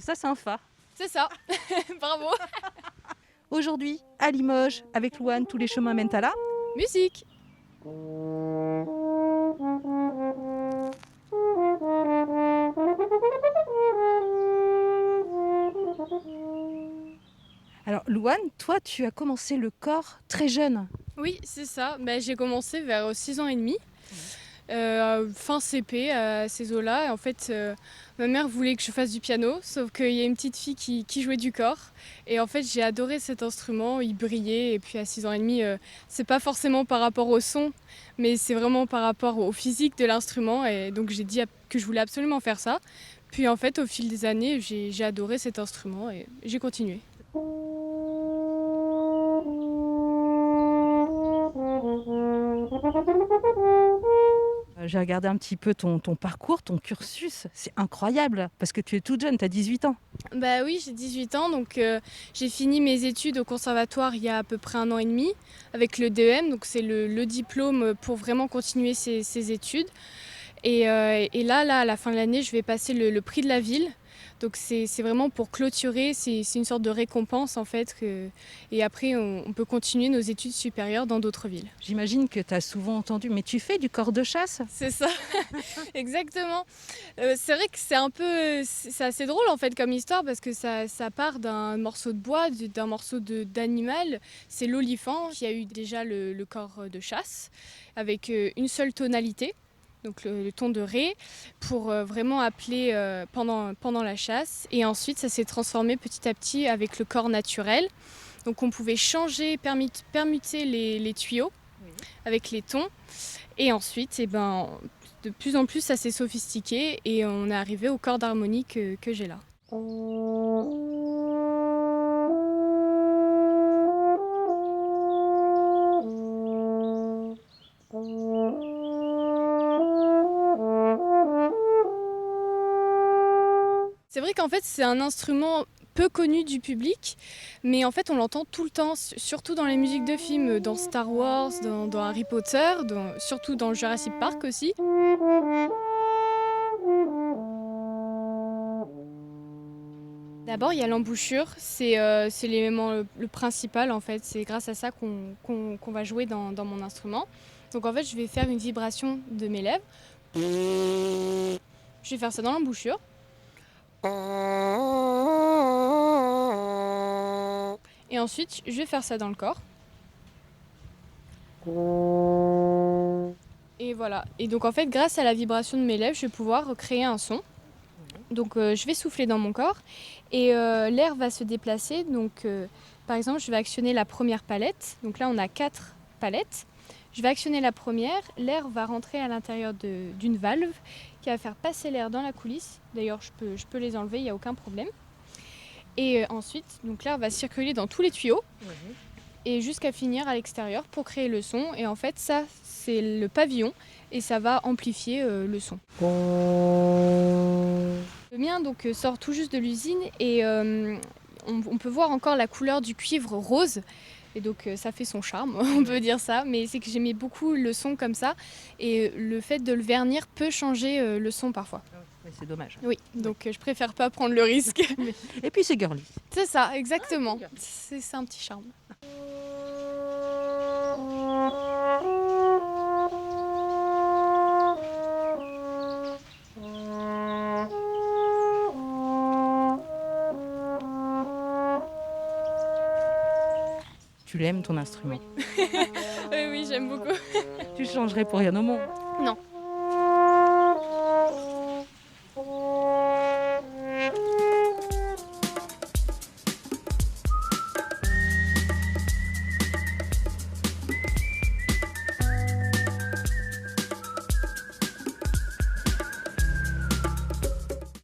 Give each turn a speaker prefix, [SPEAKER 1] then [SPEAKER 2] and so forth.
[SPEAKER 1] ça c'est un fa.
[SPEAKER 2] C'est ça, bravo.
[SPEAKER 1] Aujourd'hui, à Limoges, avec Louane, tous les chemins mènent à la
[SPEAKER 2] Musique.
[SPEAKER 1] Alors Louane, toi tu as commencé le corps très jeune.
[SPEAKER 2] Oui, c'est ça. J'ai commencé vers 6 ans et demi, fin CP à ces eaux-là. Et en fait, ma mère voulait que je fasse du piano, sauf qu'il y a une petite fille qui jouait du corps. Et en fait, j'ai adoré cet instrument, il brillait. Et puis à 6 ans et demi, c'est pas forcément par rapport au son, mais c'est vraiment par rapport au physique de l'instrument. Et donc j'ai dit que je voulais absolument faire ça. Puis en fait, au fil des années, j'ai adoré cet instrument et j'ai continué.
[SPEAKER 1] J'ai regardé un petit peu ton parcours, ton cursus, c'est incroyable parce que tu es toute jeune, tu as 18 ans.
[SPEAKER 2] Bah oui, j'ai 18 ans, donc j'ai fini mes études au conservatoire il y a à peu près 1 an et demi avec le DEM, donc c'est le diplôme pour vraiment continuer ses études. Et là, à la fin de l'année, je vais passer le prix de la ville. Donc c'est vraiment pour clôturer, c'est une sorte de récompense en fait. Et après, on peut continuer nos études supérieures dans d'autres villes.
[SPEAKER 1] J'imagine que tu as souvent entendu, mais tu fais du corps de chasse?
[SPEAKER 2] C'est ça, exactement. C'est vrai que c'est assez drôle en fait comme histoire parce que ça part d'un morceau de bois, d'un morceau d'animal. C'est l'olifant. Il y a eu déjà le corps de chasse avec une seule tonalité. Donc le ton de ré, pour vraiment appeler pendant la chasse. Et ensuite, ça s'est transformé petit à petit avec le corps naturel. Donc on pouvait changer, permuter les tuyaux avec les tons. Et ensuite, de plus en plus, ça s'est sophistiqué et on est arrivé au corps d'harmonie que j'ai là. C'est vrai qu'en fait, c'est un instrument peu connu du public, mais en fait, on l'entend tout le temps, surtout dans les musiques de films, dans Star Wars, dans Harry Potter, surtout dans Jurassic Park aussi. D'abord, il y a l'embouchure, c'est l'élément le principal en fait, c'est grâce à ça qu'on va jouer dans mon instrument. Donc en fait, je vais faire une vibration de mes lèvres. Je vais faire ça dans l'embouchure. Et ensuite, je vais faire ça dans le corps. Et voilà. Et donc en fait, grâce à la vibration de mes lèvres, je vais pouvoir créer un son. Donc je vais souffler dans mon corps et l'air va se déplacer. Donc par exemple, je vais actionner la première palette. Donc là, on a 4 palettes. Je vais actionner la première. L'air va rentrer à l'intérieur d'une valve qui va faire passer l'air dans la coulisse. D'ailleurs, je peux les enlever, il n'y a aucun problème. Et ensuite, donc l'air va circuler dans tous les tuyaux. Et jusqu'à finir à l'extérieur pour créer le son. Et en fait, ça, c'est le pavillon et ça va amplifier le son. Le mien donc, sort tout juste de l'usine et on peut voir encore la couleur du cuivre rose. Et donc ça fait son charme, on peut dire ça. Mais c'est que j'aimais beaucoup le son comme ça. Et le fait de le vernir peut changer le son parfois.
[SPEAKER 1] Ouais, c'est dommage.
[SPEAKER 2] Oui, donc je préfère pas prendre le risque.
[SPEAKER 1] Et puis c'est girly.
[SPEAKER 2] C'est ça, exactement. C'est un petit charme.
[SPEAKER 1] Tu l'aimes ton instrument.
[SPEAKER 2] Oui, j'aime beaucoup.
[SPEAKER 1] Tu changerais pour rien au monde.
[SPEAKER 2] Non.